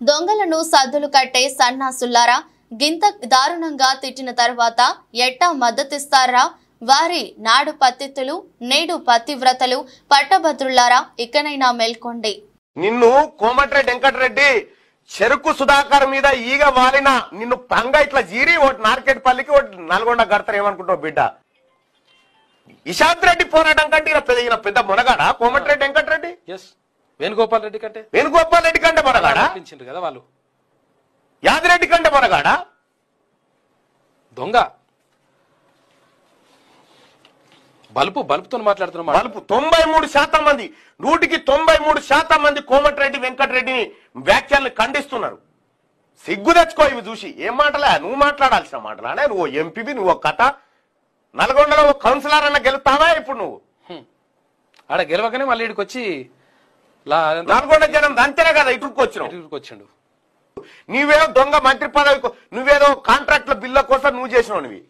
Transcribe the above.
దొంగలను సద్దులు కట్టే సన్నాసుల్లారా, గింత దారుణంగా తిట్టిన తర్వాత ఎట్టా మద్దతిస్తారా? వారి నాడు పత్తిత్తులు నేడు పతివ్రతలు పట్టభద్రులారా, ఇకనైనా మేల్కొండి. నిన్ను కోమటిరెడ్డి వెంకటరెడ్డి చెరుకు సుధాకర్ మీద ఈగ వాలిన నిన్ను పంగ ఇట్లా జీరి ఒకటి నార్కెట్పల్లికి ఒకటి నల్గొండ గడతారు ఏమనుకుంటావు బిడ్డ? ఇషాంత్ రెడ్డి పోరాటం కంటే ఈయన పెద్ద మునగాడా కోమటిరెడ్డి వెంకటరెడ్డి? వేణుగోపాల్ రెడ్డి కంటే మునగాడా? కదా వాళ్ళు. యాదిరెడ్డి కంటే మునగాడా? దొంగ బలుపుతో మాట్లాడుతున్నా. బలుపు 93% మంది, 100% మంది కోమటిరెడ్డి వెంకటరెడ్డిని వ్యాఖ్యల్ని ఖండిస్తున్నారు. సిగ్గు తెచ్చుకో ఇవి చూసి. ఏం మాటలే నువ్వు మాట్లాడాల్సిన మాటలానే? నువ్వు ఎంపీవి, నువ్వు కథ. నల్గొండలో కౌన్సిలర్ అన్న గెలుస్తావా ఇప్పుడు నువ్వు? ఆడ గెలవగానే మళ్ళీ ఇక్కడికి వచ్చి నల్గొండ జనం అంతేనే కదా ఇటుకొచ్చిండు. నువ్వేదో దొంగ మంత్రి పదవి, నువ్వేదో కాంట్రాక్ట్ల బిల్ల కోసం నువ్వు చేసినావు.